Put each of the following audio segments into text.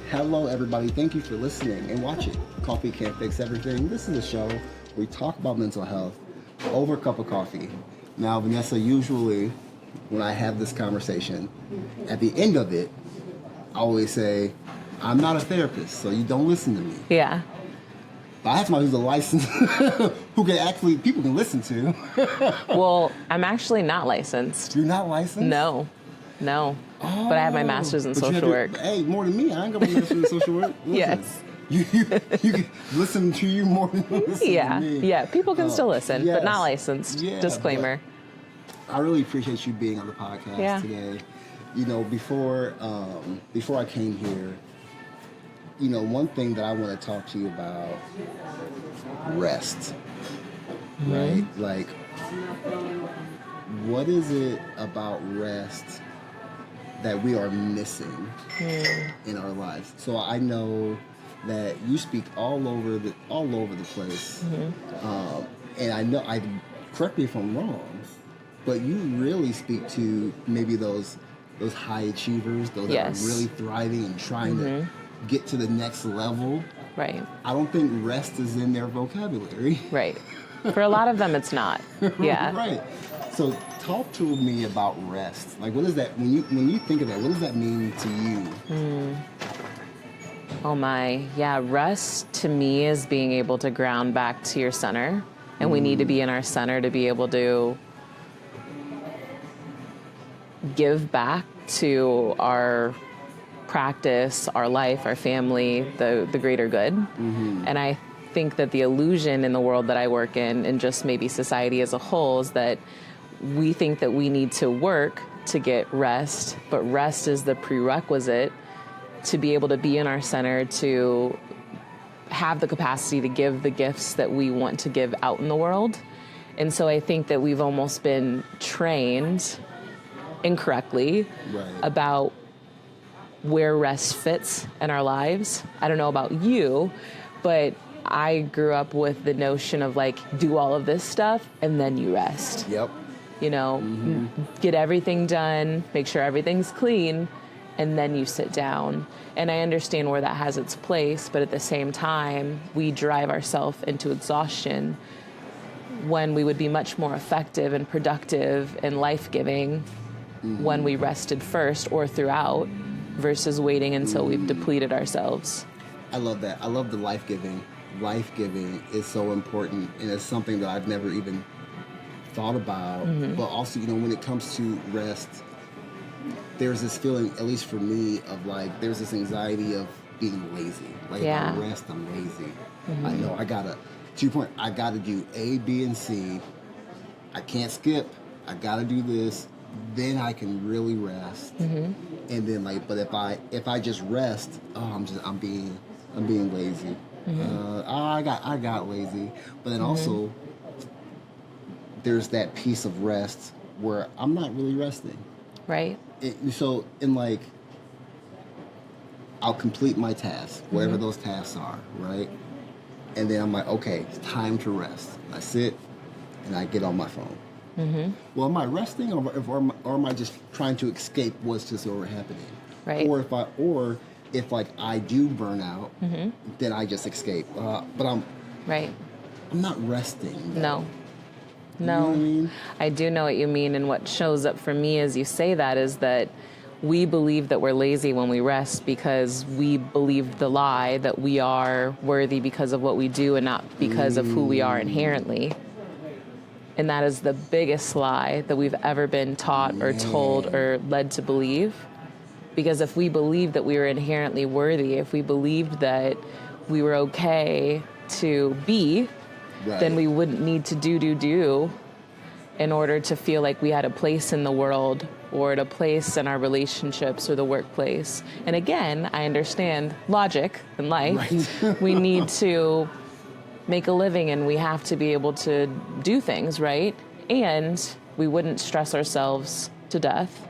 Hello, everybody. Thank you for listening and watching. Coffee Can't Fix Everything. This is a show where we talk about mental health over a cup of coffee. Now, Vanessa, usually when I have this conversation, at the end of it, I always say, I'm not a therapist, so you don't listen to me. Yeah. But I have somebody who's a licensed, who can actually, people can listen to. Well, I'm actually not licensed. You're not licensed? No. Oh, but I have my master's in social work. Hey, more than me. I ain't got my master's in social work. Listen, Yes. You can listen to you more than listen to me. Yeah. People can still listen, yes. but not licensed. Yeah, Disclaimer. I really appreciate you being on the podcast today. You know, before I came here, you know, one thing that I want to talk to you about, rest, right? Like, what is it about rest that we are missing in our lives? So I know that you speak all over the place, and I know, correct me if I'm wrong, but you really speak to maybe those high achievers, those that are really thriving and trying to get to the next level. Right. I don't think rest is in their vocabulary. Right. For a lot of them, it's not. Yeah. Right. So talk to me about rest. Like, what is that, when you think of that, what does that mean to you? Oh my. Yeah. Rest to me is being able to ground back to your center. And we need to be in our center to be able to give back to our practice, our life, our family, the greater good. And I think that the illusion in the world that I work in, and just maybe society as a whole, is that we think that we need to work to get rest, but rest is the prerequisite to be able to be in our center, to have the capacity to give the gifts that we want to give out in the world. And so I think that we've almost been trained incorrectly about where rest fits in our lives. I don't know about you, but I grew up with the notion of like, do all of this stuff and then you rest. Yep. You know, get everything done, make sure everything's clean, and then you sit down. And I understand where that has its place, but at the same time, we drive ourselves into exhaustion when we would be much more effective and productive and life-giving when we rested first or throughout, versus waiting until we've depleted ourselves. I love that. I love the life-giving. Life-giving is so important, and it's something that I've never even thought about. But also, you know, when it comes to rest, there's this feeling, at least for me, of like, there's this anxiety of being lazy. Like, if I rest, I'm lazy. I know to your point, I gotta do A, B, and C. I can't skip. I gotta do this. Then I can really rest. And then, like, but if I just rest, I'm being lazy. I got lazy. But then also, there's that piece of rest where I'm not really resting. Right. So, in like, I'll complete my tasks, whatever those tasks are, right? And then I'm like, okay, it's time to rest. I sit and I get on my phone. Well, am I resting, or am I just trying to escape what's just over happening? Right. Or if like I do burn out, then I just escape. But I'm not resting. No. You know what I mean? I do know what you mean, and what shows up for me as you say that is that we believe that we're lazy when we rest because we believe the lie that we are worthy because of what we do and not because of who we are inherently. And that is the biggest lie that we've ever been taught or told or led to believe. Because if we believed that we were inherently worthy, if we believed that we were okay to be, then we wouldn't need to do in order to feel like we had a place in the world or a place in our relationships or the workplace. And again, I understand logic in life. We need to make a living and we have to be able to do things, right? And we wouldn't stress ourselves to death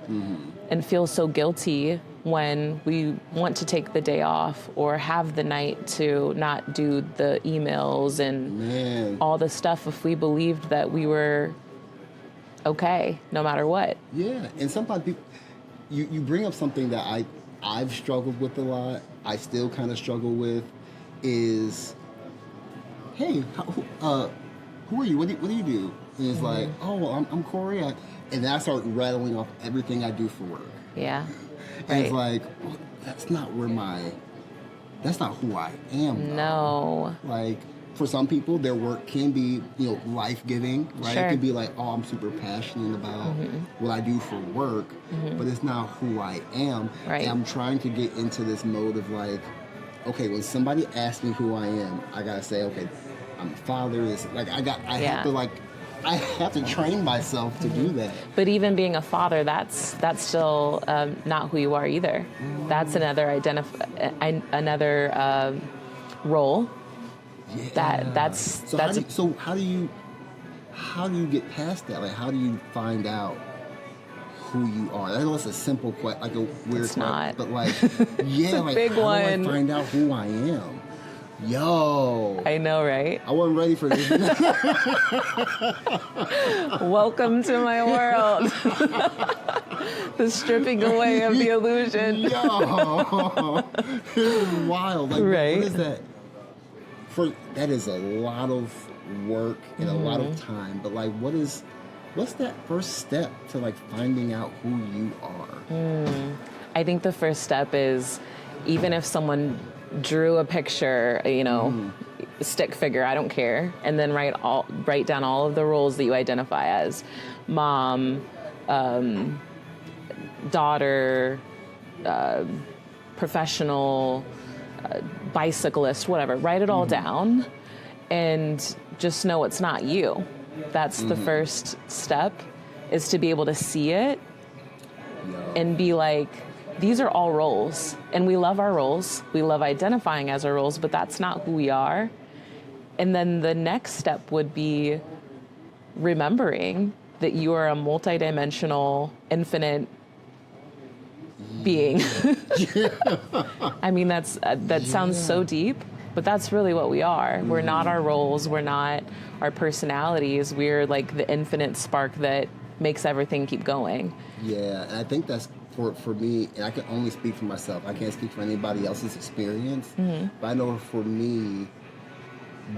and feel so guilty when we want to take the day off or have the night to not do the emails and all the stuff if we believed that we were okay no matter what. Yeah, and sometimes people, you bring up something that I I've struggled with a lot, I still kind of struggle with, is, hey, who are you? What do you do? And it's like, oh, well, I'm Corey. And then I start rattling off everything I do for work. Yeah. And it's like, well, that's not who I am. No. Like, for some people, their work can be, life-giving, right? Sure. It could be like, oh, I'm super passionate about what I do for work, but it's not who I am. Right. And I'm trying to get into this mode of like, okay, when somebody asks me who I am, I gotta say, okay, I'm a father. I have to train myself to do that. But even being a father, that's still not who you are either. That's another role. Yeah. So how do you get past that? Like, how do you find out who you are? I know it's a simple question, like a weird It's question, not. but like, yeah, It's a like big how one. do I find out who I am? Yo, I know, right? I wasn't ready for this. Welcome to my world. The stripping away of the illusion. Yo, this is wild. Like, Right. what is that? That is a lot of work and a lot of time. But like, what's that first step to like finding out who you are? I think the first step is, even if someone drew a picture, stick figure, I don't care, and then write down all of the roles that you identify as: mom, daughter, professional, bicyclist, whatever. Write it all down and just know it's not you. That's the first step, is to be able to see it and be like, these are all roles, and we love our roles. We love identifying as our roles, but that's not who we are. And then the next step would be remembering that you are a multidimensional, infinite being. I mean, that sounds so deep, but that's really what we are. We're not our roles. We're not our personalities. We're like the infinite spark that makes everything keep going. Yeah, and I think that's for me, and I can only speak for myself. I can't speak for anybody else's experience, but I know for me,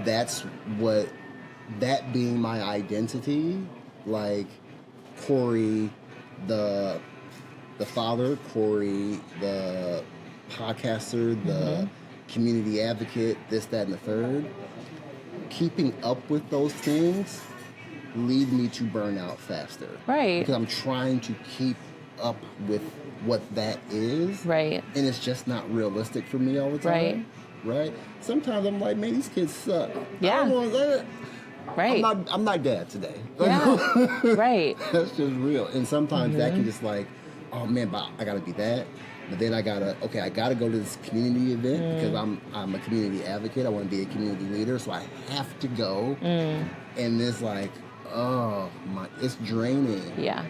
that being my identity, like Corey, the father, Corey, the podcaster, the community advocate, this, that, and the third, keeping up with those things lead me to burnout faster. Right. Because I'm trying to keep up with what that is. Right. And it's just not realistic for me all the time. Right. Sometimes I'm like, man, these kids suck. Yeah. I don't want that. Right. I'm not dad today. Yeah. Right. That's just real. And sometimes that can just like, oh man, but I gotta be that. But then I gotta go to this community event because I'm a community advocate. I want to be a community leader, so I have to go. And it's like, oh my, it's draining. Yeah,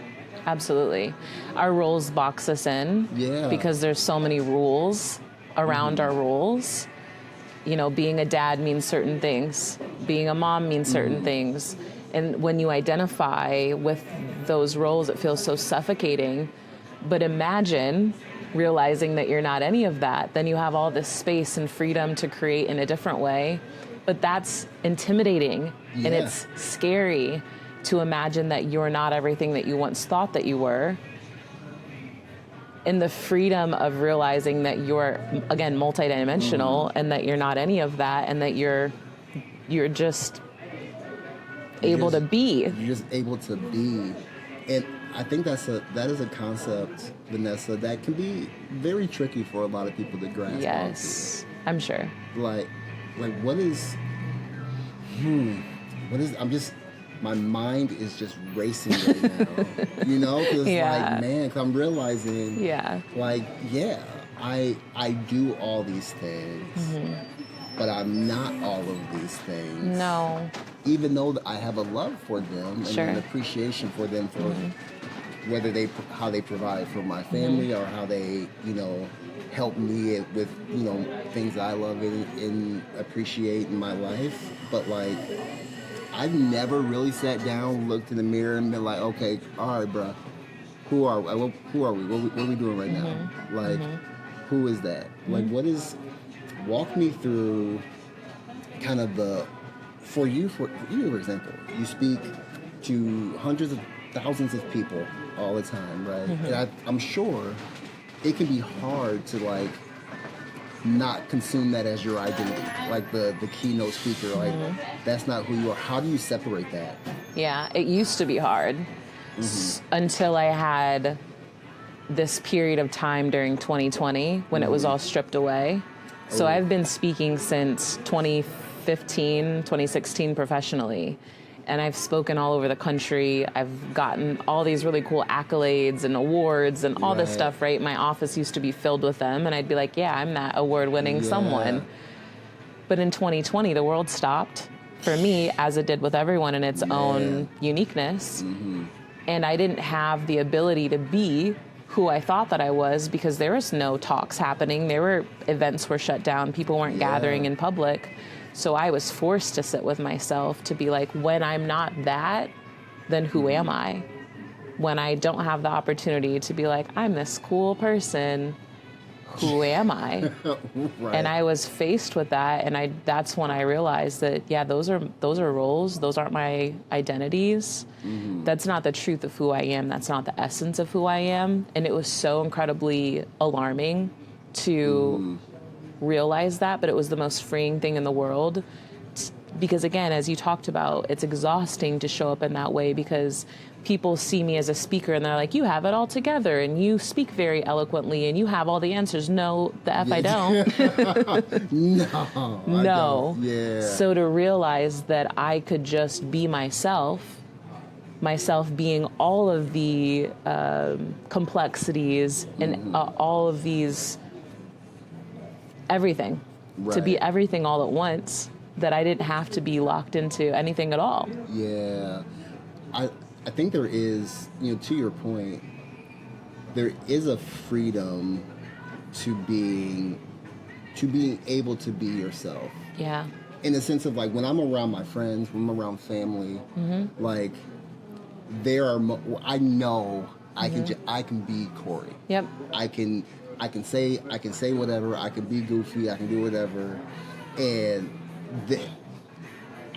absolutely. Our roles box us in. Yeah. Because there's so many rules around our roles. Being a dad means certain things. Being a mom means certain things. And when you identify with those roles, it feels so suffocating. But imagine realizing that you're not any of that. Then you have all this space and freedom to create in a different way. But that's intimidating, and it's scary to imagine that you're not everything that you once thought that you were. And the freedom of realizing that you're, again, multidimensional, and that you're not any of that, and that you're just able to be. You're just able to be. And I think that is a concept, Vanessa, that can be very tricky for a lot of people to grasp. Yes, I'm sure. Like what is my mind is just racing right now. Because like, man, 'cause I'm realizing, I do all these things, but I'm not all of these things. No. Even though I have a love for them and an appreciation for them for whether how they provide for my family or how they, help me with, things I love and appreciate in my life. But like, I've never really sat down, looked in the mirror, and been like, okay, all right, bro, who are we? What are we doing right now? Like, Who is that? Like, walk me through kind of for you, for example, you speak to hundreds of thousands of people all the time, right? And I'm sure it can be hard to, like, not consume that as your identity, like the keynote speaker, like that's not who you are. How do you separate that? Yeah, it used to be hard until I had this period of time during 2020 when it was all stripped away. So I've been speaking since 2015, 2016 professionally. And I've spoken all over the country. I've gotten all these really cool accolades and awards and all this stuff, right? My office used to be filled with them. And I'd be like, yeah, I'm that award-winning someone. But in 2020, the world stopped for me, as it did with everyone in its own uniqueness. And I didn't have the ability to be who I thought that I was because there was no talks happening. Events were shut down. People weren't gathering in public. So I was forced to sit with myself to be like, when I'm not that, then who am I? When I don't have the opportunity to be like, I'm this cool person, who am I? And I was faced with that, and that's when I realized that, those are roles. Those aren't my identities. That's not the truth of who I am. That's not the essence of who I am. And it was so incredibly alarming to realize that, but it was the most freeing thing in the world. Because again, as you talked about, it's exhausting to show up in that way because people see me as a speaker and they're like, you have it all together and you speak very eloquently and you have all the answers. No, the F I don't. No. No. I don't. Yeah. So to realize that I could just be myself being all of the complexities and all of these everything, to be everything all at once, that I didn't have to be locked into anything at all. Yeah. I think there is, to your point, there is a freedom to being able to be yourself. Yeah. In the sense of, like, when I'm around my friends, when I'm around family, like, I know I can be Corey. Yep. I can say whatever. I can be goofy. I can do whatever, and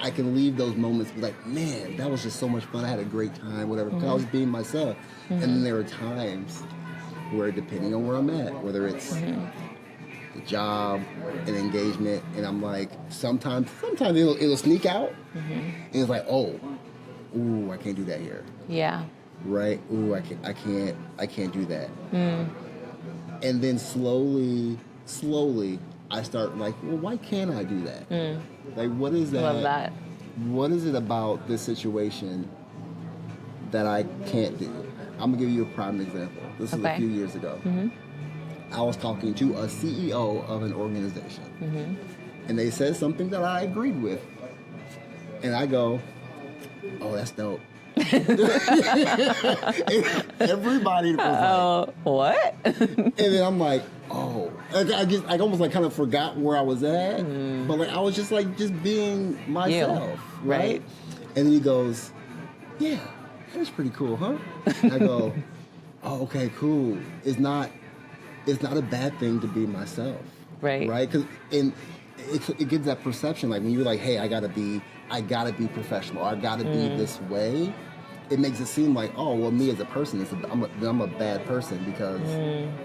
I can leave those moments and be like, man, that was just so much fun. I had a great time. Whatever. Because I was being myself. And then there are times where, depending on where I'm at, whether it's the job, an engagement, and I'm like, sometimes it'll sneak out, and it's like, I can't do that here. Yeah. Right. I can't do that. And then slowly, I start like, well, why can't I do that? Like, what is that? Love that. What is it about this situation that I can't do? I'm gonna give you a prime example. This was a few years ago. I was talking to a CEO of an organization, and they said something that I agreed with, and I go, "Oh, that's dope." Everybody was like, what? And then I'm like, I almost like kind of forgot where I was at, but like I was just being myself, right? And then he goes, yeah, that's pretty cool, huh? And I go, oh, okay, cool. It's not a bad thing to be myself, right? Because it gives that perception, like when you're like, hey, I gotta be professional, I gotta be this way. It makes it seem like, oh, well, me as a person, I'm a bad person because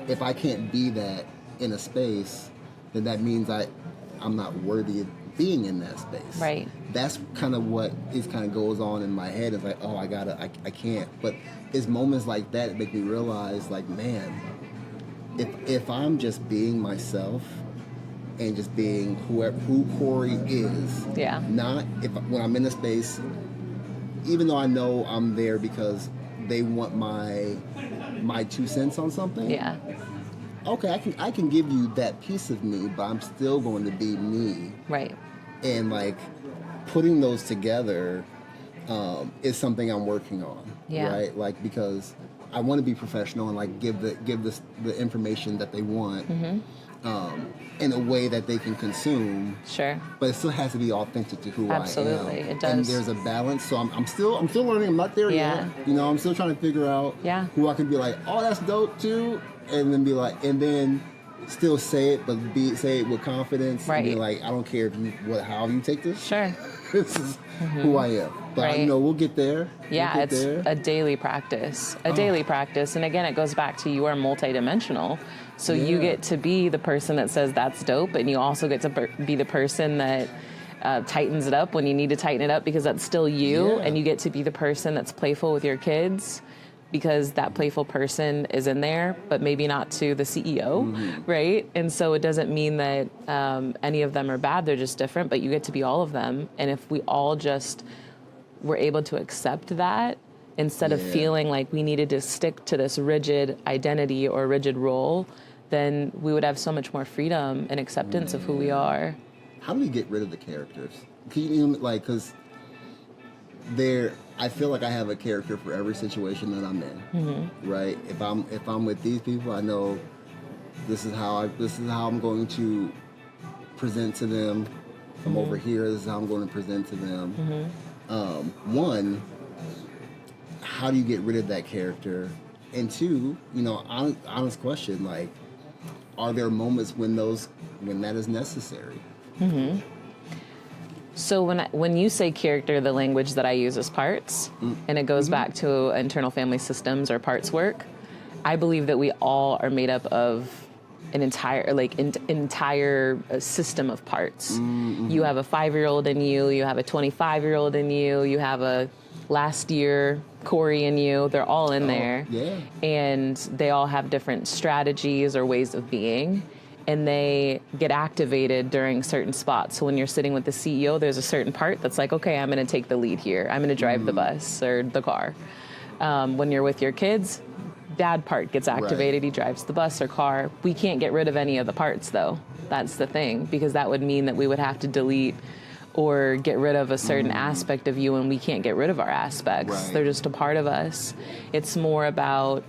if I can't be that in a space, then that means I'm not worthy of being in that space. Right. That's kind of what goes on in my head. It's like, oh, I can't. But it's moments like that that make me realize, like, man, if I'm just being myself and just being who Corey is, not when I'm in a space, even though I know I'm there because they want my 2 cents on something. Yeah. Okay, I can give you that piece of me, but I'm still going to be me. Right. And like putting those together is something I'm working on. Yeah. Right. Like, because I want to be professional and like give the information that they want. In a way that they can consume. Sure. But it still has to be authentic to who I am. Absolutely, it does. And there's a balance. So I'm still learning. I'm not there yet. I'm still trying to figure out who I can be like, oh, that's dope too, and then be like, and then still say it, but say it with confidence. Right. And be like, I don't care how you take this. Sure. This is who I am. But Right. we'll get there. Yeah, we'll get it's there. a daily practice. Daily practice. And again, it goes back to you are multidimensional. So you get to be the person that says that's dope, and you also get to be the person that tightens it up when you need to tighten it up because that's still you. Yeah. And you get to be the person that's playful with your kids because that playful person is in there, but maybe not to the CEO, right? And so it doesn't mean that any of them are bad. They're just different, but you get to be all of them. And if we all just were able to accept that instead of feeling like we needed to stick to this rigid identity or rigid role, then we would have so much more freedom and acceptance of who we are. How do we get rid of the characters? Because I feel like I have a character for every situation that I'm in, right? If I'm with these people, I know this is how I'm going to present to them. If I'm over here, this is how I'm going to present to them. One, how do you get rid of that character? And two, honest question, like, are there moments when that is necessary? So when you say character, the language that I use is parts, and it goes back to internal family systems or parts work. I believe that we all are made up of an entire system of parts. You have a 5-year-old in you, you have a 25-year-old in you, you have a last year Corey in you. They're all in there. Yeah. And they all have different strategies or ways of being. And they get activated during certain spots. So when you're sitting with the CEO, there's a certain part that's like, okay, I'm going to take the lead here. I'm going to drive the bus or the car. When you're with your kids, dad part gets activated. Right. He drives the bus or car. We can't get rid of any of the parts, though. That's the thing, because that would mean that we would have to delete or get rid of a certain aspect of you, and we can't get rid of our aspects. Right. They're just a part of us. It's more about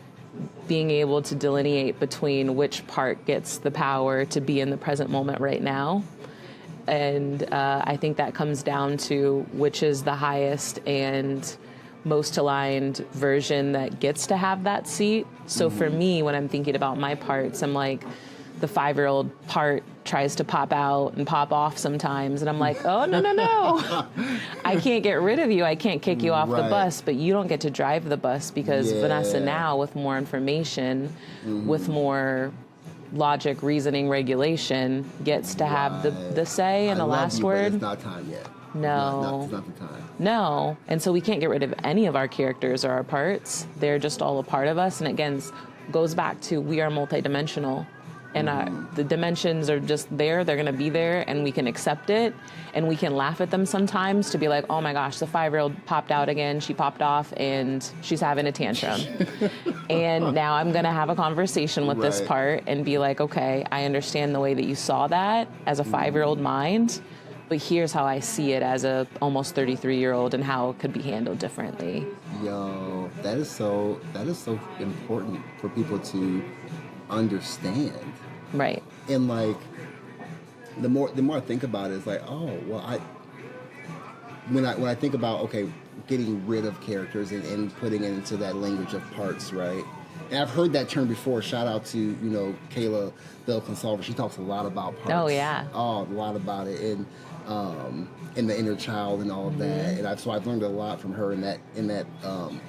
being able to delineate between which part gets the power to be in the present moment right now. And I think that comes down to which is the highest and most aligned version that gets to have that seat. So for me, when I'm thinking about my parts, I'm like, the 5-year-old part tries to pop out and pop off sometimes. And I'm like, oh, no. I can't get rid of you. I can't kick you off the bus, but you don't get to drive the bus because Vanessa now, with more information, with more logic, reasoning, regulation, gets to have the say and the last word. But it's not time yet. No. It's not the time. No. And so we can't get rid of any of our characters or our parts. They're just all a part of us. And again, goes back to we are multidimensional. And the dimensions are just there. They're going to be there, and we can accept it. And we can laugh at them sometimes to be like, oh, my gosh, the 5-year-old popped out again. She popped off, and she's having a tantrum. And now I'm going to have a conversation with this part and be like, okay, I understand the way that you saw that as a 5-year-old mind, but here's how I see it as a almost 33-year-old and how it could be handled differently. Yo, that is so important for people to understand. Right. And like the more I think about it, it's like, oh well, when I think about, okay, getting rid of characters and putting it into that language of parts, right? And I've heard that term before. Shout out to Kayla, the consultant. She talks a lot about parts. Oh yeah. Oh, a lot about it, and the inner child and all of that. And so I've learned a lot from her in that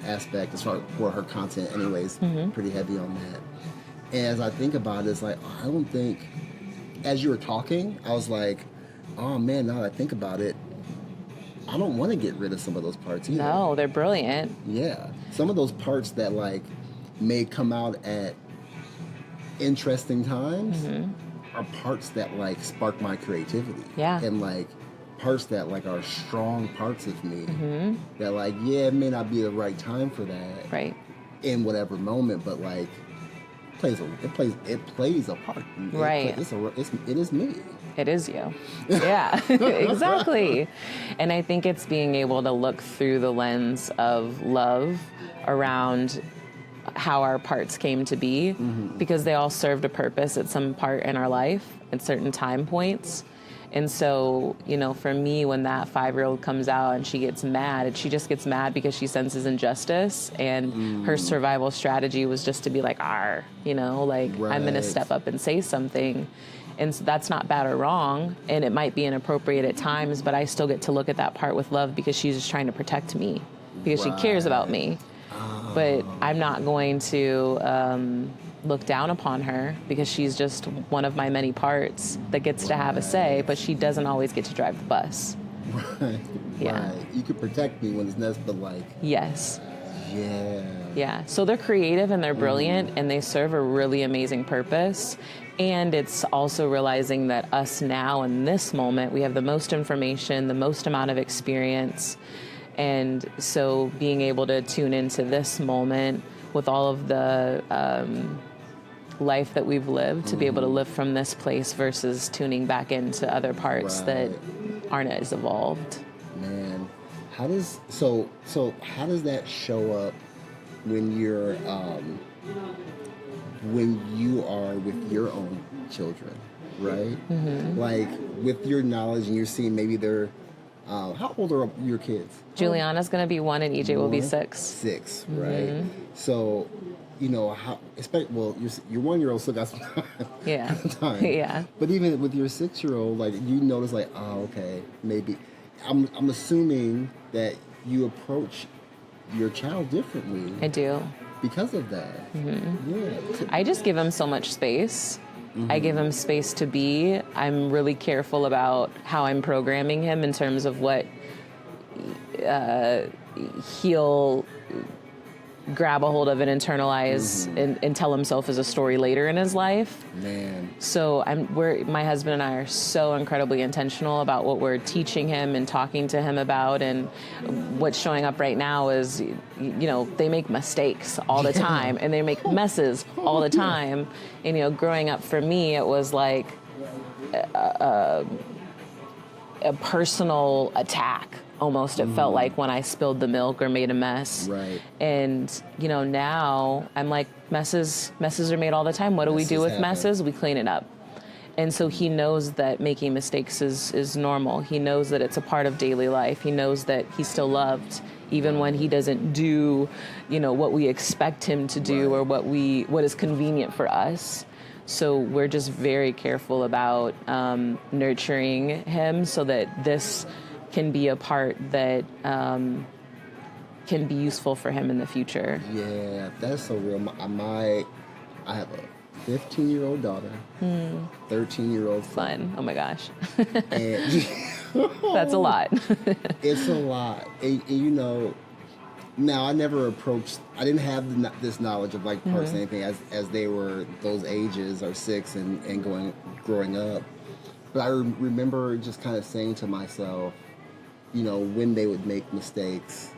aspect. As far for her content, anyways, pretty heavy on that. And as I think about it, it's like, I don't think, as you were talking, I was like, oh man, now that I think about it, I don't want to get rid of some of those parts either. No, they're brilliant. Yeah. Some of those parts that like may come out at interesting times are parts that like spark my creativity. Yeah. And like parts that like are strong parts of me that like, it may not be the right time for that. Right. In whatever moment, but like, it plays a part. Right. It is me. It is you. Yeah, exactly. And I think it's being able to look through the lens of love around how our parts came to be, because they all served a purpose at some part in our life at certain time points. And so, for me, when that 5-year-old comes out and she gets mad, she just gets mad because she senses injustice. And her survival strategy was just to be like, "Arr," I'm going to step up and say something. And so that's not bad or wrong. And it might be inappropriate at times, but I still get to look at that part with love because she's just trying to protect me because she cares about me. But I'm not going to look down upon her because she's just one of my many parts that gets to have a say, but she doesn't always get to drive the bus. Right. Yeah. Right. You could protect me when it's necessary, but like. Yes. Yeah. Yeah. So they're creative and they're brilliant and they serve a really amazing purpose. And it's also realizing that us now in this moment, we have the most information, the most amount of experience. And so being able to tune into this moment with all of the life that we've lived, to be able to live from this place versus tuning back into other parts that aren't as evolved. Man, how does that show up when you're when you are with your own children, right? Like with your knowledge and you're seeing maybe they're how old are your kids? Juliana's going to be 1 and EJ will be 6. 6, right? So, how, well, your 1-year-old still got some time. Yeah. Yeah. But even with your 6-year-old, like, you notice, like, oh, okay, maybe. I'm assuming that you approach your child differently. I do. Because of that. Yeah. I just give him so much space. I give him space to be. I'm really careful about how I'm programming him in terms of what he'll grab a hold of and internalize and tell himself as a story later in his life. Man. So my husband and I are so incredibly intentional about what we're teaching him and talking to him about. And what's showing up right now is, they make mistakes all the time and they make messes all the time. And, growing up for me, it was like a personal attack. Almost, it felt like when I spilled the milk or made a mess. Right. And, now I'm like, messes are made all the time. What do we do with messes? We clean it up. And so he knows that making mistakes is normal. He knows that it's a part of daily life. He knows that he's still loved, even when he doesn't do, what we expect him to do or what is convenient for us. So we're just very careful about nurturing him so that this can be a part that can be useful for him in the future. Yeah, that's so real. I have a 15-year-old daughter, 13-year-old Fun. Oh my gosh. And that's a lot. It's a lot. And, now I never approached, I didn't have this knowledge of like parts and anything as they were those ages or 6 and growing up. But I remember just kind of saying to myself, when they would make mistakes,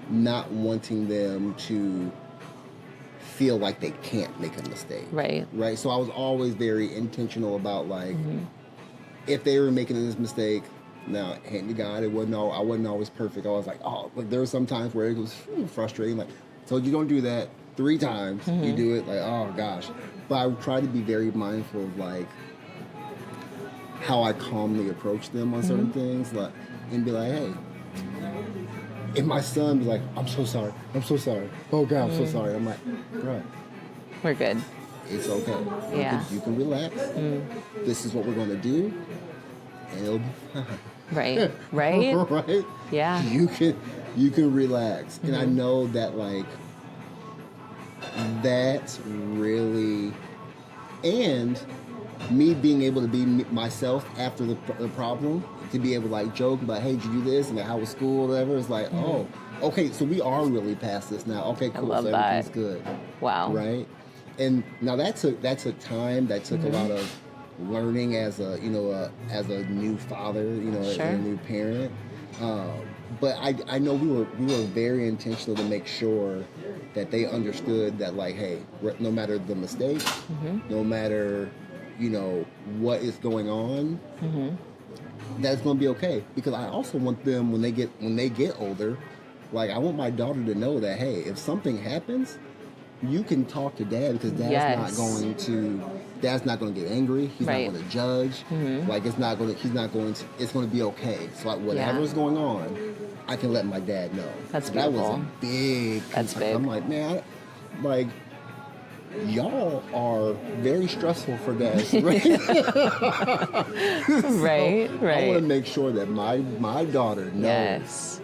not wanting them to feel like they can't make a mistake. Right. Right. So I was always very intentional about like, if they were making this mistake, now, hand to God, I wasn't always perfect. I was like, there were some times where it was frustrating. Like, so you don't do that 3 times. You do it like, oh gosh. But I try to be very mindful of like, how I calmly approach them on certain things, like, and be like, hey. And my son be like, I'm so sorry. Oh God, I'm so sorry. I'm like, bro, we're good. It's okay. Yeah. You can relax. This is what we're gonna do, and it'll be fine. Right. Right. Right. Yeah. You can relax, and I know that like that's really and. Me being able to be myself after the problem, to be able to like joke about, hey, did you do this? And like, how was school, whatever. It's like, oh, okay, so we are really past this now. Okay, cool. I love so everything's good. Wow. Right? And now that took time. That took a lot of learning as a new father, as a new parent. But I know we were very intentional to make sure that they understood that like, hey, no matter the mistake, no matter what is going on, that's going to be okay. Because I also want them when they get older, like I want my daughter to know that, hey, if something happens, you can talk to dad because dad's not going to get angry. He's not going to judge. Like it's going to be okay. So like whatever's going on, I can let my dad know. That's beautiful. That was a big. That's big. I'm like, man, y'all are very stressful for dads, right? Right. I want to make sure that my daughter knows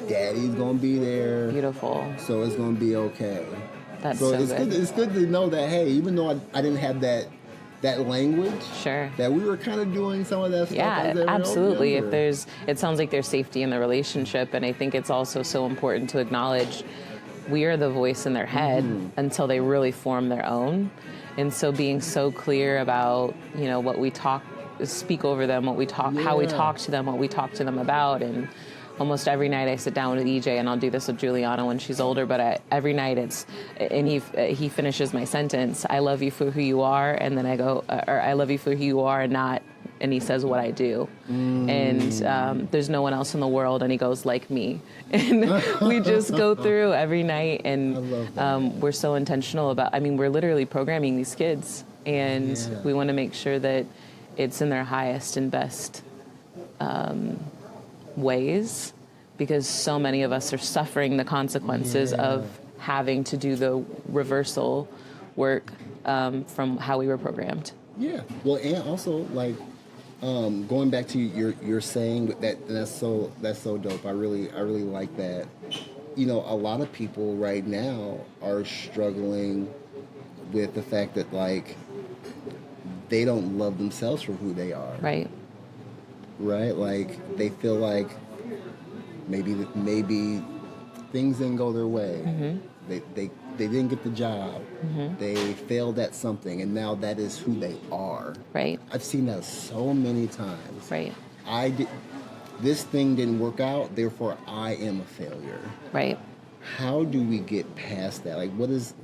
daddy's going to be there. Beautiful. So it's going to be okay. That's so good. It's good to know that, hey, even though I didn't have that language, sure, that we were kind of doing some of that stuff. Yeah, absolutely. It sounds like there's safety in the relationship, and I think it's also so important to acknowledge we are the voice in their head until they really form their own. And so being so clear about, what we speak over them, what we talk, how we talk to them, what we talk to them about. And almost every night I sit down with EJ, and I'll do this with Juliana when she's older, but every night he finishes my sentence, I love you for who you are, and then I go, or I love you for who you are and he says what I do. And there's no one else in the world, and he goes, like me. And we just go through every night, and we're so intentional about, we're literally programming these kids, and we want to make sure that it's in their highest and best ways, because so many of us are suffering the consequences of having to do the reversal work from how we were programmed. Yeah. Well, and also going back to your saying that's so dope. I really like that. A lot of people right now are struggling with the fact that they don't love themselves for who they are. Right. Like they feel like maybe things didn't go their way. They didn't get the job. They failed at something, and now that is who they are. Right. I've seen that so many times. Right. This thing didn't work out, therefore I am a failure. Right. How do we get past that? What does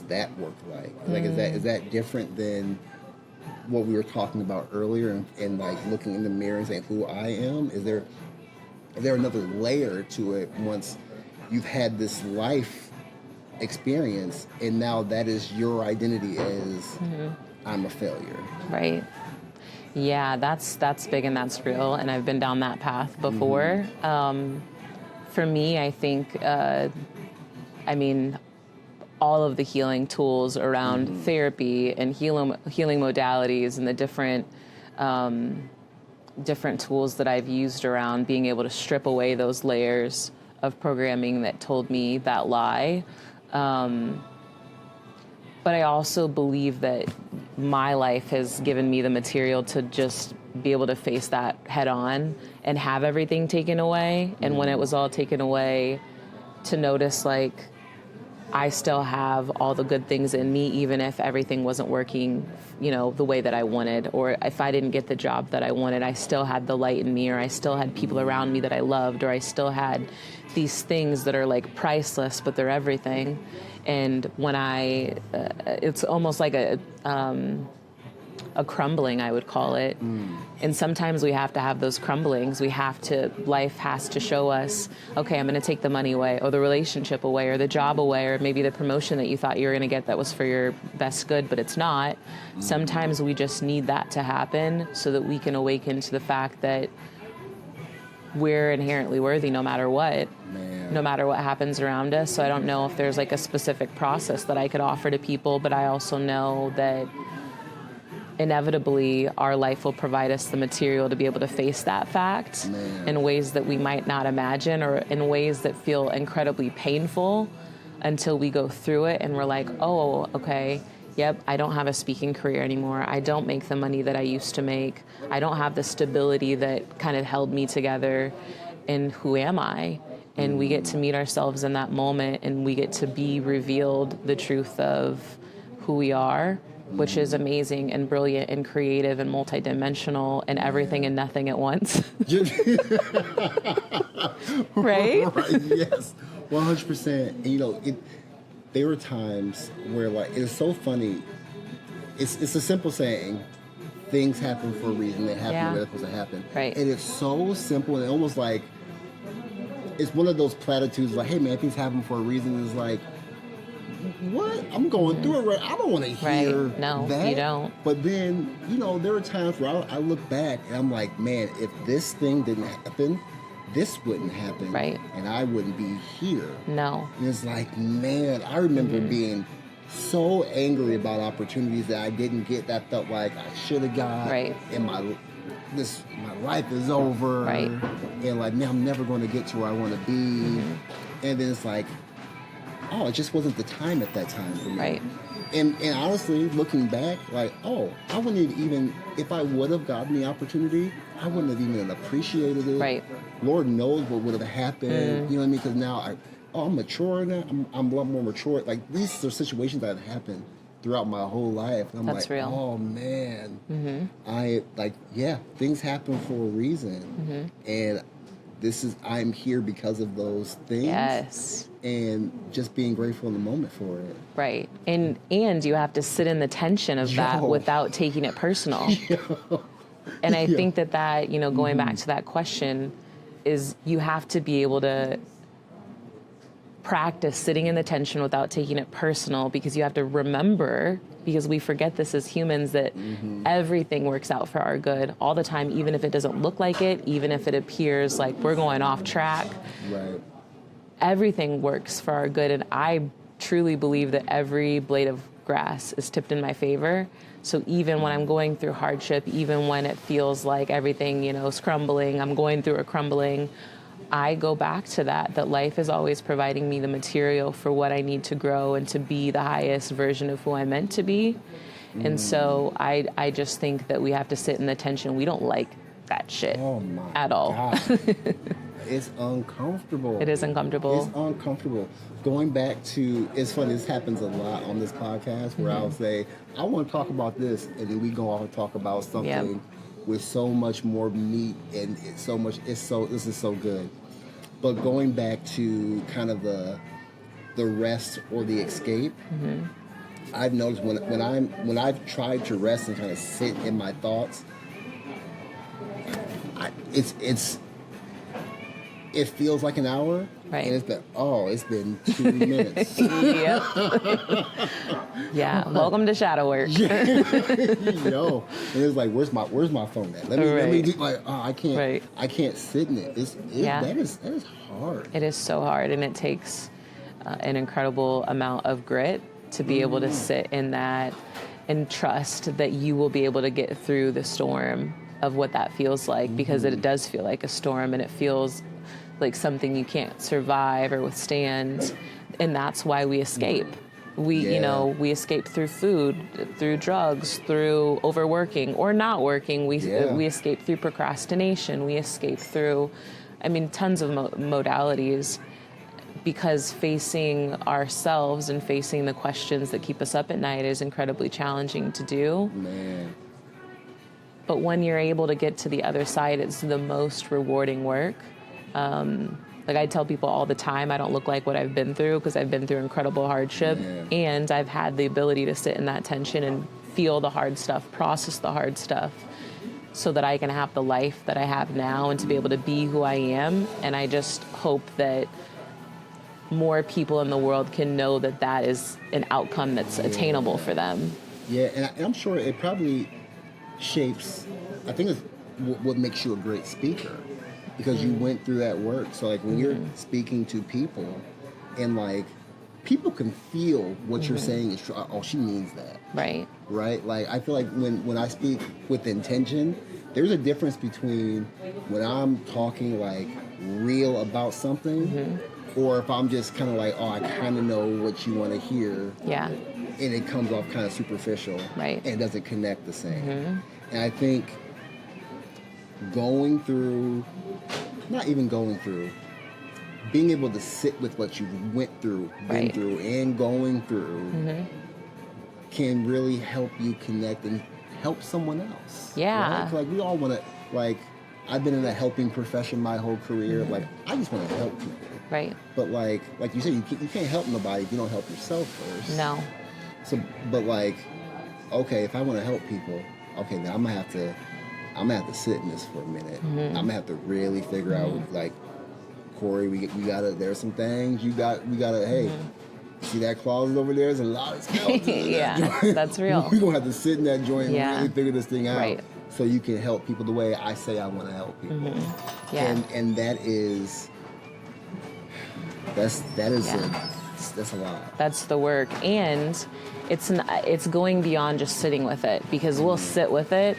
that work like? Is that different than what we were talking about earlier, and looking in the mirror and saying who I am? Is there another layer to it once you've had this life experience, and now that is your identity as I'm a failure? Right. Yeah, that's big and that's real, and I've been down that path before. For me, I think, all of the healing tools around therapy and healing modalities and the different tools that I've used around being able to strip away those layers of programming that told me that lie. But I also believe that my life has given me the material to just be able to face that head on and have everything taken away. And when it was all taken away, to notice I still have all the good things in me, even if everything wasn't working, the way that I wanted, or if I didn't get the job that I wanted, I still had the light in me, or I still had people around me that I loved, or I still had these things that are priceless, but they're everything. And when it's almost like a crumbling, I would call it. And sometimes we have to have those crumblings. Life has to show us, okay, I'm going to take the money away, or the relationship away, or the job away, or maybe the promotion that you thought you were going to get that was for your best good, but it's not. Sometimes we just need that to happen so that we can awaken to the fact that we're inherently worthy no matter what. No matter what happens around us. So I don't know if there's a specific process that I could offer to people, but I also know that inevitably our life will provide us the material to be able to face that fact in ways that we might not imagine, or in ways that feel incredibly painful until we go through it and we're like, oh, okay, yep, I don't have a speaking career anymore. I don't make the money that I used to make. I don't have the stability that kind of held me together. And who am I? And we get to meet ourselves in that moment, and we get to be revealed the truth of who we are, which is amazing and brilliant and creative and multidimensional and everything and nothing at once. Right? Right? Yes, 100%. There were times where it's so funny. It's a simple saying. Things happen for a reason. They happen when they're supposed to happen. Right. And it's so simple, and almost it's one of those platitudes hey man, things happen for a reason. It's what? I'm going through it right. I don't want to hear No, that. you don't. But then, there are times where I look back and I'm like, man, if this thing didn't happen, this wouldn't happen. Right. And I wouldn't be here. No. And it's like, man, I remember being so angry about opportunities that I didn't get that felt like I should have got. Right. And my life is over. Right. And like, man, I'm never going to get to where I want to be. And then it's like, oh, it just wasn't the time at that time for me. Right. And honestly, looking back, like, oh, I wouldn't even, if I would have gotten the opportunity, I wouldn't have even appreciated it. Right. Lord knows what would have happened. You know what I mean? Because now I'm mature now. I'm a lot more mature. Like, these are situations that have happened throughout my whole life. And I'm That's like, real. oh, man. Things happen for a reason. And I'm here because of those things. Yes. And just being grateful in the moment for it. Right. And you have to sit in the tension of that without taking it personal. And I think that, going back to that question, is you have to be able to practice sitting in the tension without taking it personal, because you have to remember, because we forget this as humans, that everything works out for our good all the time, even if it doesn't look like it, even if it appears like we're going off track. Right. Everything works for our good, and I truly believe that every blade of grass is tipped in my favor. So even when I'm going through hardship, even when it feels like everything, is crumbling, I'm going through a crumbling, I go back to that life is always providing me the material for what I need to grow and to be the highest version of who I'm meant to be. And so I just think that we have to sit in the tension. We don't like that shit at all. God. It's uncomfortable. It is uncomfortable. It's uncomfortable. Going back to, it's funny, this happens a lot on this podcast where I'll say, I want to talk about this, and then we go off and talk about something with so much more meat, and this is so good. But going back to kind of the rest or the escape, I've noticed when I've tried to rest and kind of sit in my thoughts, it feels like an hour, right? And it's been 2 minutes. Yep. Yeah. Welcome to shadow work. And it's like, where's my phone at? Let me do, I can't sit in it. That is hard. It is so hard, and it takes an incredible amount of grit to be able to sit in that and trust that you will be able to get through the storm of what that feels like, because it does feel like a storm, and it feels like something you can't survive or withstand, and that's why we escape. We escape through food, through drugs, through overworking or not working. We escape through procrastination. We escape through, tons of modalities, because facing ourselves and facing the questions that keep us up at night is incredibly challenging to do. Man. But when you're able to get to the other side, it's the most rewarding work. I tell people all the time, I don't look like what I've been through, because I've been through incredible hardship, and I've had the ability to sit in that tension and feel the hard stuff, process the hard stuff, so that I can have the life that I have now and to be able to be who I am. And I just hope that more people in the world can know that that is an outcome that's attainable for them. Yeah, and I'm sure it probably shapes, I think it's what makes you a great speaker, because you went through that work. So like when you're speaking to people, and like people can feel what you're saying is true. Oh, she means that. Right. Like I feel like when I speak with intention, there's a difference between when I'm talking like real about something, or if I'm just kind of like, oh, I kind of know what you want to hear. Yeah. And it comes off kind of superficial. Right. And it doesn't connect the same. And I think being able to sit with what you went through, been through, and going through can really help you connect and help someone else. Yeah. Right? Like we all want to, like, I've been in a helping profession my whole career. Like, I just want to help people. Right. But like you said, you can't help nobody if you don't help yourself first. No. So, but like, okay, if I want to help people, okay, then I'm gonna have to sit in this for a minute. I'm gonna have to really figure out, like, Corey, we gotta. There's some things we gotta. Hey, see that closet over there? There's a lot of skeletons in that joint. That's real. We're going to have to sit in that joint Yeah. and really figure this thing out. Right. So you can help people the way I say I want to help people. Mm-hmm. Yeah. And that is, that's a lot. That's the work. And it's going beyond just sitting with it, because we'll sit with it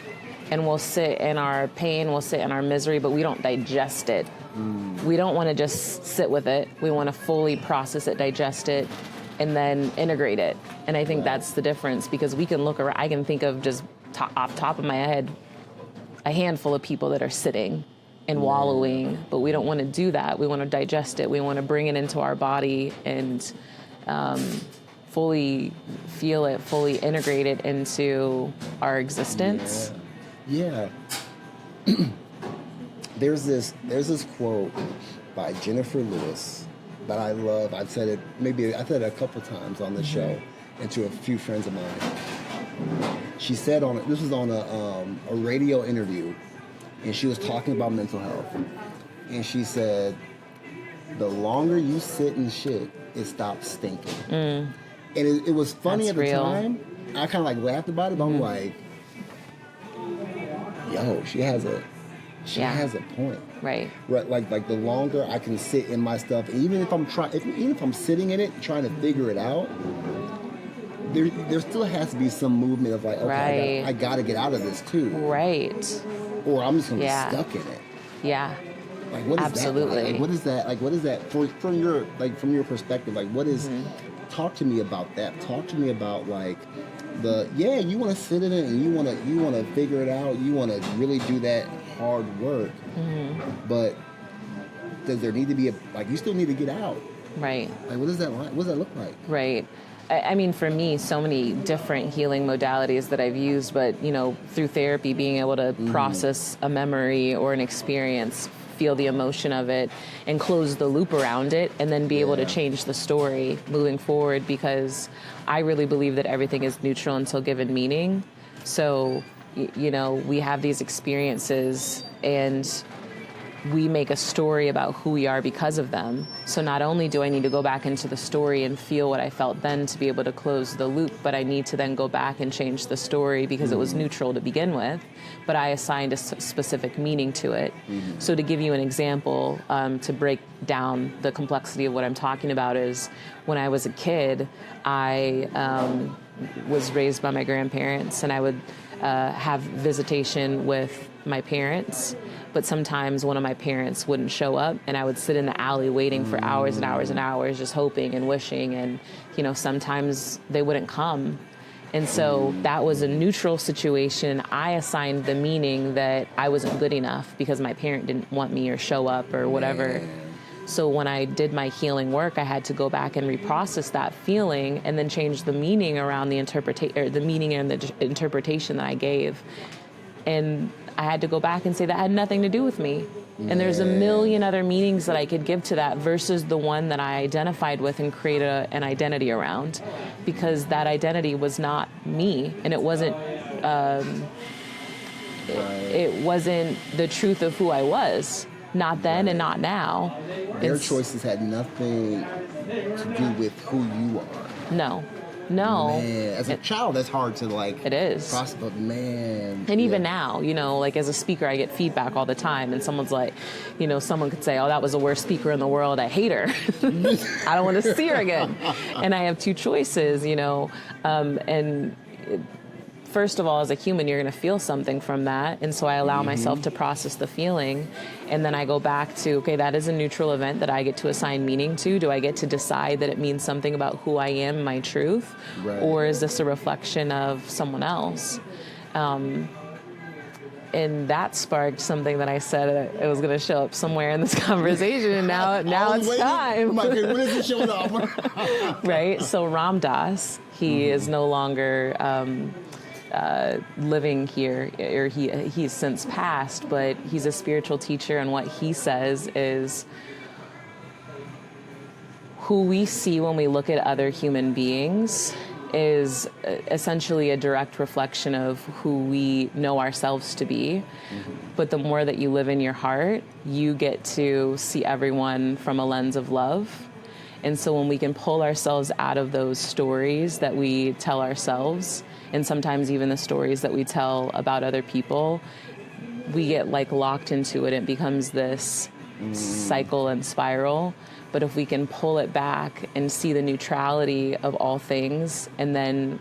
and we'll sit in our pain, we'll sit in our misery, but we don't digest it. We don't want to just sit with it. We want to fully process it, digest it, and then integrate it. And I think that's the difference, because we can look around. I can think of just off top of my head a handful of people that are sitting and wallowing, but we don't want to do that. We want to digest it. We want to bring it into our body and fully feel it, fully integrate it into our existence. Yeah. There's this quote by Jennifer Lewis that I love. I've said it a couple times on the show and to a few friends of mine. She said this was on a radio interview, and she was talking about mental health. And she said, the longer you sit in shit, it stops stinking. And it was funny at the time. I kind of like laughed about it, but I'm like, yo, she has a point. Right. Like the longer I can sit in my stuff, even if I'm sitting in it trying to figure it out, there still has to be some movement of like, okay, I gotta get out of this too. Right. Or I'm just gonna be stuck in it. Yeah. Like what is Absolutely. that? Like, what is that from your perspective? Like what is? Talk to me about that. Talk to me about like you want to sit in it and you want to figure it out. You want to really do that hard work. But does there need to be you still need to get out? Right. Like what does that look like? Right. I mean, for me, so many different healing modalities that I've used, but, through therapy, being able to process a memory or an experience, feel the emotion of it, and close the loop around it, and then be able to change the story moving forward, because I really believe that everything is neutral until given meaning. So, we have these experiences, and we make a story about who we are because of them. So not only do I need to go back into the story and feel what I felt then to be able to close the loop, but I need to then go back and change the story because it was neutral to begin with, but I assigned a specific meaning to it. So to give you an example, to break down the complexity of what I'm talking about is when I was a kid, I was raised by my grandparents, and I would have visitation with my parents, but sometimes one of my parents wouldn't show up, and I would sit in the alley waiting for hours and hours and hours, just hoping and wishing, and sometimes they wouldn't come. And so that was a neutral situation. I assigned the meaning that I wasn't good enough because my parent didn't want me or show up or whatever. So when I did my healing work, I had to go back and reprocess that feeling and then change the meaning around the meaning and the interpretation that I gave. And I had to go back and say that had nothing to do with me. And there's a million other meanings that I could give to that versus the one that I identified with and create an identity around, because that identity was not me, and it wasn't it wasn't the truth of who I was, not then and not now. Their choices had nothing to do with who you are. No. Man, as a child, that's hard to It is. process, but man. And even now, as a speaker, I get feedback all the time, and someone's like, someone could say, oh, that was the worst speaker in the world. I hate her. I don't want to see her again. And I have two choices, and first of all, as a human, you're going to feel something from that. And so I allow myself to process the feeling. And then I go back to, okay, that is a neutral event that I get to assign meaning to. Do I get to decide that it means something about who I am, my truth? Right. Or is this a reflection of someone else? And that sparked something that I said it was going to show up somewhere in this conversation. And now it's time. When is it showing up? Right? So Ram Dass, he is no longer living here, or he's since passed, but he's a spiritual teacher, and what he says is who we see when we look at other human beings is essentially a direct reflection of who we know ourselves to be. But the more that you live in your heart, you get to see everyone from a lens of love. And so when we can pull ourselves out of those stories that we tell ourselves, and sometimes even the stories that we tell about other people, we get like locked into it. It becomes this cycle and spiral. But if we can pull it back and see the neutrality of all things, and then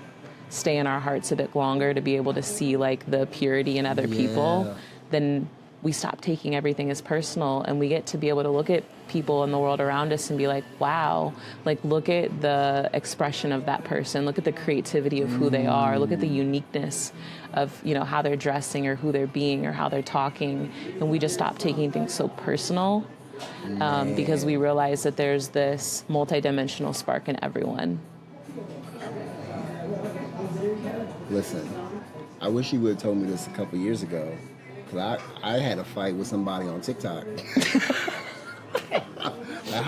stay in our hearts a bit longer to be able to see like the purity in other people, then we stop taking everything as personal, and we get to be able to look at people in the world around us and be like, wow, like look at the expression of that person, look at the creativity of who they are, look at the uniqueness of, you know, how they're dressing or who they're being or how they're talking. And we just stop taking things so personal, because we realize that there's this multidimensional spark in everyone. Listen, I wish you would have told me this a couple years ago. I had a fight with somebody on TikTok.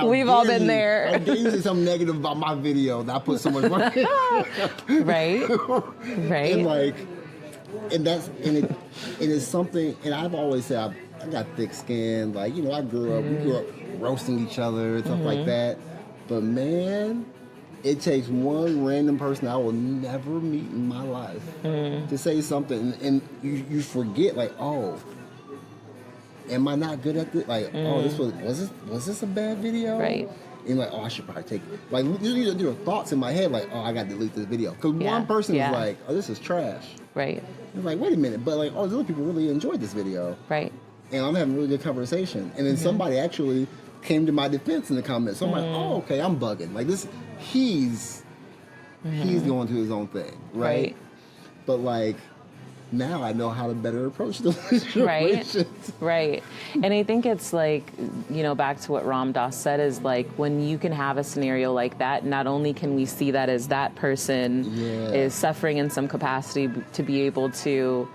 We've all been there. How dare you say something negative about my video that I put so much work in? Right. Right. And it's something, and I've always said I got thick skin. Like, you know, we grew up roasting each other and stuff like that. But man, it takes one random person I will never meet in my life to say something, and you forget, like, oh, am I not good at this? Like, oh, was this a bad video? Right. And like, oh, I should probably take it. Like, there are thoughts in my head, like, oh, I got to delete this video. Because one person is like, oh, this is trash. Right. It's like, wait a minute, but like, oh, these other people really enjoyed this video. Right. And I'm having a really good conversation. And then somebody actually came to my defense in the comments. So I'm like, oh, okay, I'm bugging. Like this, he's going to his own thing, right? But like, now I know how to better approach the situations. Right. And I think it's like, you know, back to what Ram Dass said, is like, when you can have a scenario like that, not only can we see that as that person is suffering in some capacity to be able to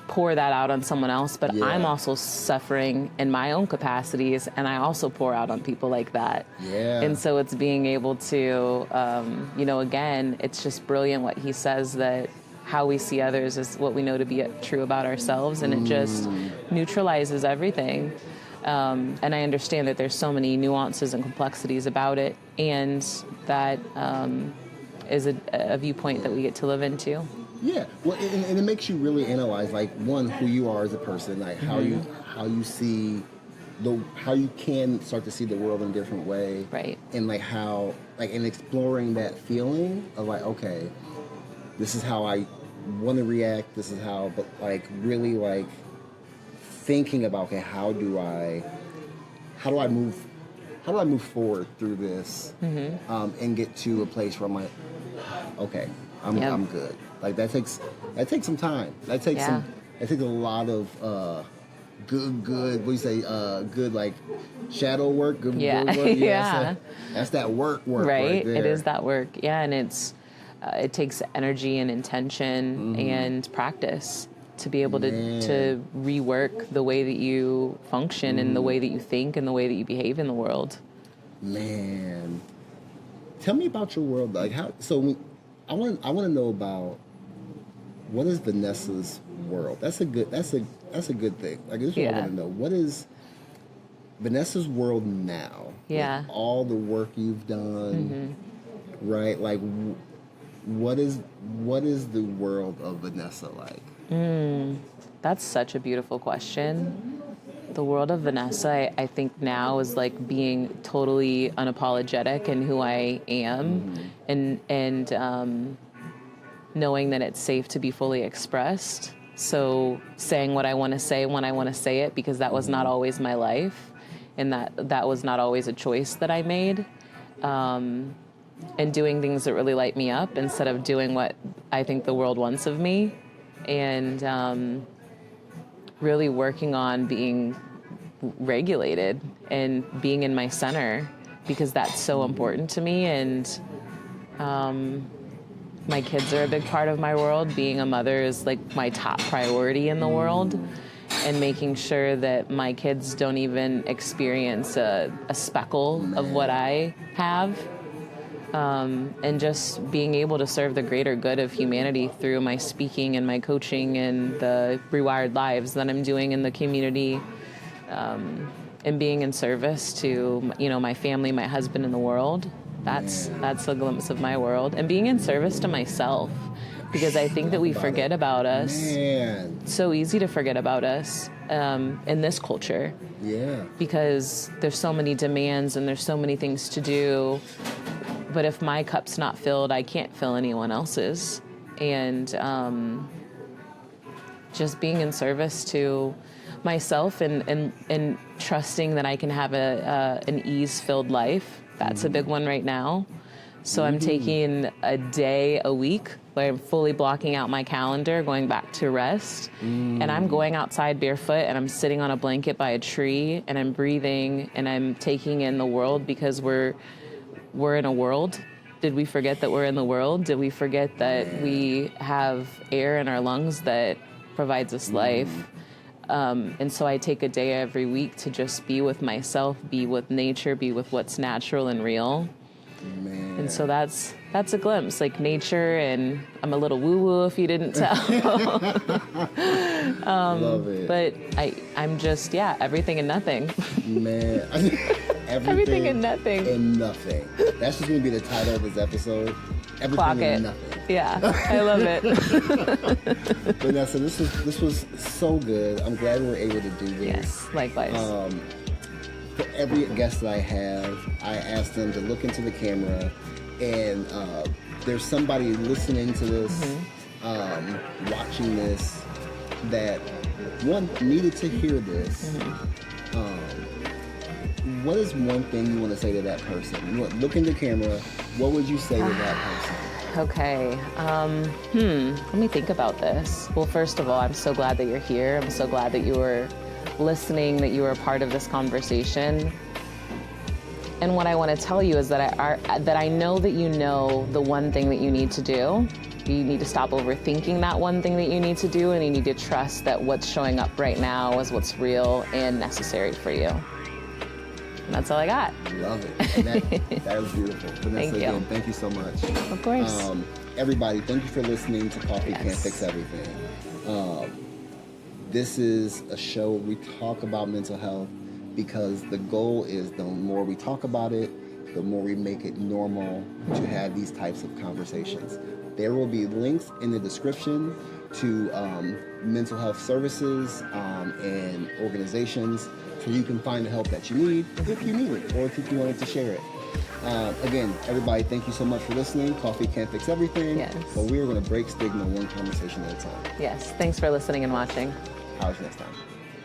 pour that out on someone else, but I'm also suffering in my own capacities, and I also pour out on people like that. And so it's being able to, you know, again, it's just brilliant what he says, that how we see others is what we know to be true about ourselves, and it just neutralizes everything. And I understand that there's so many nuances and complexities about it, and that is a viewpoint that we get to live into. Yeah, well, and it makes you really analyze, like, one, who you are as a person, like how you see how you can start to see the world in a different way, right? And like how, like, in exploring that feeling of like, okay, this is how I want to react. This is how, but like really like thinking about, okay, how do I move forward through this, and get to a place where I'm like, okay, I'm good. Like that takes some time. That takes a lot of good. What do you say? Good like shadow work. Good work. That's that work. Right there. It is that work. Yeah, and it takes energy and intention and practice to be able to rework the way that you function and the way that you think and the way that you behave in the world. Man, tell me about your world. Like how? So I want to know about, what is Vanessa's world? That's a good thing. Like, this is what I want to know. What is Vanessa's world now? Yeah. With all the work you've done, right? Like, what is the world of Vanessa like? That's such a beautiful question. The world of Vanessa, I think now, is like being totally unapologetic in who I am, and knowing that it's safe to be fully expressed. So saying what I want to say when I want to say it, because that was not always my life, and that was not always a choice that I made. And doing things that really light me up instead of doing what I think the world wants of me. And really working on being regulated and being in my center, because that's so important to me. And my kids are a big part of my world. Being a mother is like my top priority in the world, and making sure that my kids don't even experience a speckle of what I have. And just being able to serve the greater good of humanity through my speaking and my coaching and the Rewired Lives that I'm doing in the community. and being in service to, you know, my family, my husband, and the world. That's a glimpse of my world. And being in service to myself, because I think that we forget about us. Man. It's so easy to forget about us in this culture. Yeah. Because there's so many demands and there's so many things to do. But if my cup's not filled, I can't fill anyone else's. And just being in service to myself and trusting that I can have an ease-filled life. That's a big one right now. So I'm taking a day a week where I'm fully blocking out my calendar, going back to rest. And I'm going outside barefoot and I'm sitting on a blanket by a tree and I'm breathing and I'm taking in the world, because we're in a world. Did we forget that we're in the world? Did we forget that we have air in our lungs that provides us life? And so I take a day every week to just be with myself, be with nature, be with what's natural and real. Man. And so that's a glimpse, like nature, and I'm a little woo-woo if you didn't tell. Love it. But I'm just, everything and nothing. Man. Everything and nothing. And nothing. That's just going to be the title of this episode. Everything Clock and it. nothing. Yeah, I love it. Vanessa, this was so good. I'm glad we were able to do this. Yes, likewise. For every guest that I have, I ask them to look into the camera, and there's somebody listening to this, watching this, that one needed to hear this. What is one thing you want to say to that person? Look in the camera. What would you say to that person? Okay. Let me think about this. Well, first of all, I'm so glad that you're here. I'm so glad that you were listening, that you were a part of this conversation. And what I want to tell you is that I know that you know the one thing that you need to do. You need to stop overthinking that one thing that you need to do, and you need to trust that what's showing up right now is what's real and necessary for you. And that's all I got. Love it. And that was beautiful. Vanessa, Thank you. Again, thank you so much. Of course. Everybody, thank you for listening to Coffee Can't Fix Everything. This is a show where we talk about mental health, because the goal is the more we talk about it, the more we make it normal to have these types of conversations. There will be links in the description to mental health services and organizations, so you can find the help that you need if you need it, or if you wanted to share it. Again, everybody, thank you so much for listening. Coffee can't fix everything, but we are going to break stigma one conversation at a time. Yes. Thanks for listening and watching. How's next time?